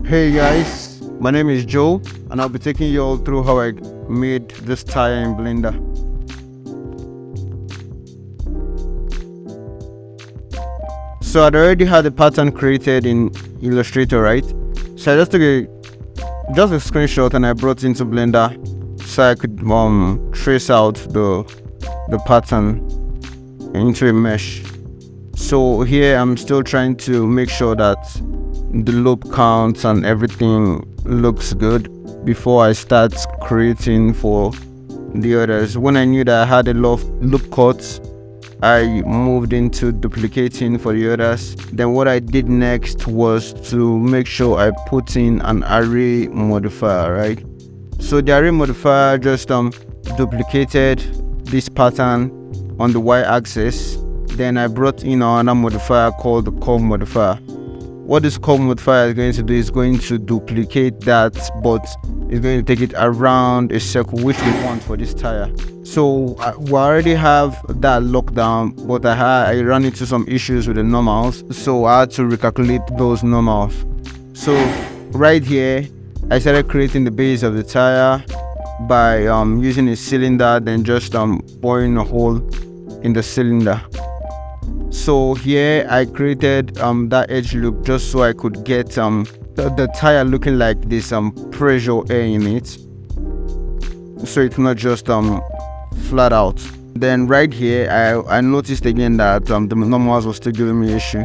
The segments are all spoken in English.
Hey guys, my name is Joe and I'll be taking you all through how I made this tire in Blender. So I'd already had a pattern created in Illustrator, right? So I just took a screenshot and I brought it into Blender so I could trace out the pattern into a mesh. So here I'm still trying to make sure that the loop counts and everything looks good before I start creating for the others. When I knew that I had a lot of loop cuts, I moved into duplicating for the others. Then what I did next was to make sure I put in an array modifier, right? So the array modifier just duplicated this pattern on the y-axis. Then I brought in another modifier called the curve modifier. What this curve modifier is going to do is going to duplicate that, but it's going to take it around a circle, which we want for this tire. So we already have that locked down, but I ran into some issues with the normals, so I had to recalculate those normals. So right here, I started creating the base of the tire by using a cylinder, then just boring a hole in the cylinder. So here I created that edge loop just so I could get the tire looking like this pressure air in it, so it's not just flat out. Then right here I noticed again that the normals was still giving me issue,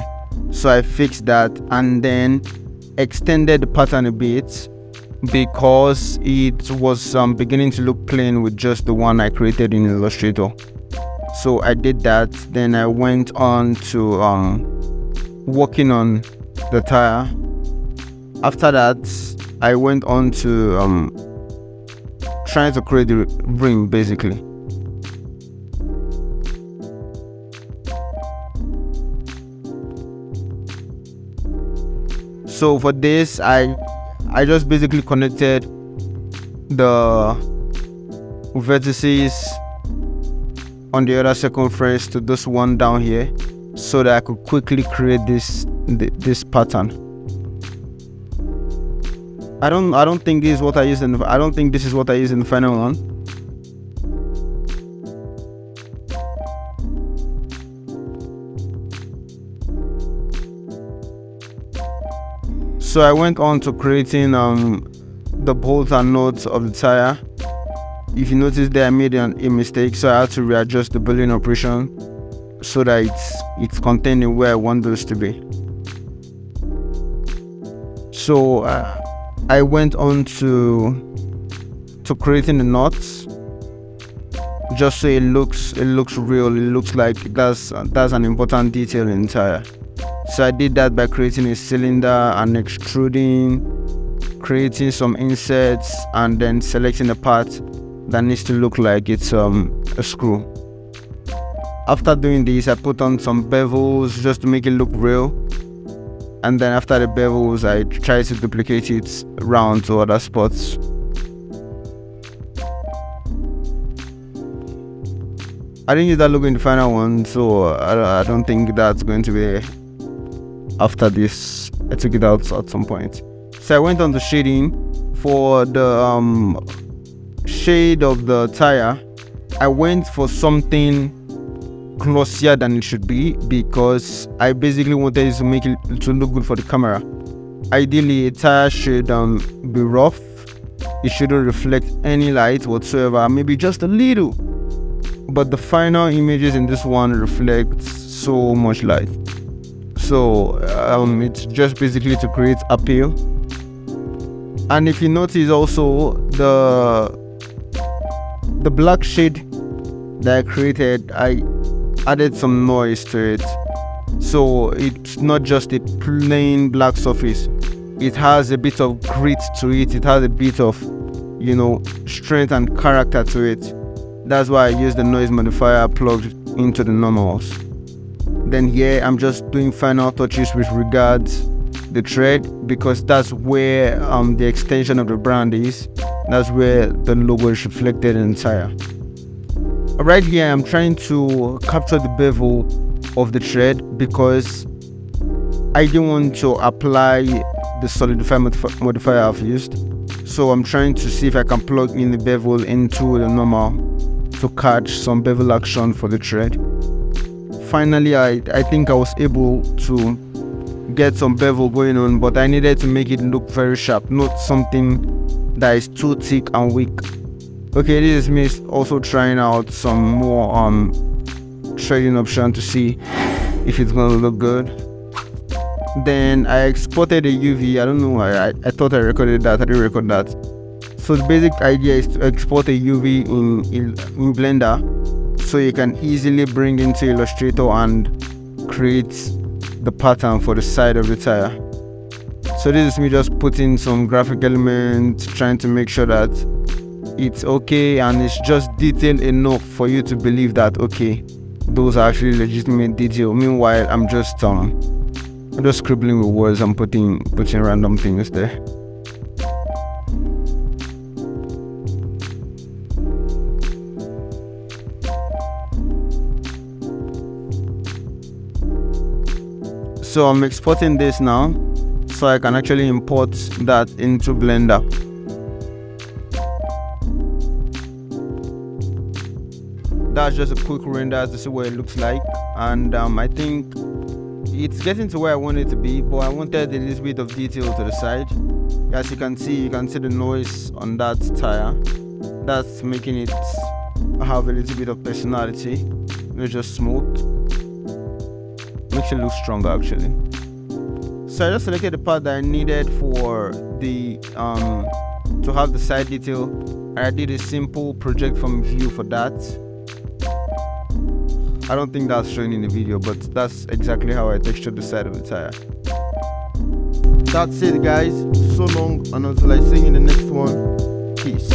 so I fixed that and then extended the pattern a bit because it was beginning to look plain with just the one I created in Illustrator. So I did that. Then I went on to working on the tire. After that, I went on to trying to create the rim basically. So for this, I just basically connected the vertices on the other circumference to this one down here, so that I could quickly create this pattern. I don't think this is what I used in the final one. So I went on to creating the bolts and nuts of the tire. If you notice there, I made a mistake, so I had to readjust the building operation so that it's containing where I want those to be. So I went on to creating the nuts, just so it looks real. It looks like that's an important detail in the tire. So I did that by creating a cylinder and extruding, creating some inserts, and then selecting a part that needs to look like it's a screw. After doing this, I put on some bevels just to make it look real, and then after the bevels I tried to duplicate it around to other spots. I didn't use that logo in the final one, so I don't think that's going to be there. After this, I took it out at some point. So I went on to shading. For the shade of the tire, I went for something glossier than it should be because I basically wanted it to make it to look good for the camera. Ideally, a tire should be rough. It shouldn't reflect any light whatsoever, maybe just a little. But the final images in this one reflect so much light. So it's just basically to create appeal. And if you notice also, the black shade that I created, I added some noise to it. So it's not just a plain black surface. It has a bit of grit to it. It has a bit of, strength and character to it. That's why I used the noise modifier plugged into the normals. Then here I'm just doing final touches with regards the thread, because that's where the extension of the brand is. That's where the logo is reflected in the tire. Right here I'm trying to capture the bevel of the thread because I didn't want to apply the solidify modifier I've used. So I'm trying to see if I can plug in the bevel into the normal to catch some bevel action for the thread. Finally, I think I was able to get some bevel going on, but I needed to make it look very sharp, not something that is too thick and weak. Okay, this is me also trying out some more threading option to see if it's gonna look good. Then I exported a UV. I don't know, I thought I recorded that. I didn't record that. So the basic idea is to export a UV in Blender, so you can easily bring into Illustrator and create the pattern for the side of the tire. So this is me just putting some graphic elements, trying to make sure that it's okay and it's just detailed enough for you to believe that okay, those are actually legitimate detail. Meanwhile, I'm just scribbling with words and putting random things there. So I'm exporting this now, so I can actually import that into Blender. That's just a quick render to see what it looks like, and I think it's getting to where I want it to be, but I wanted a little bit of detail to the side. As you can see the noise on that tire. That's making it have a little bit of personality. It's just smooth. Makes it look stronger actually. So I just selected the part that I needed for the to have the side detail. I did a simple project from view for that. I don't think that's shown in the video, but that's exactly how I textured the side of the tire. That's it guys. So long, and until I see you in the next one. Peace.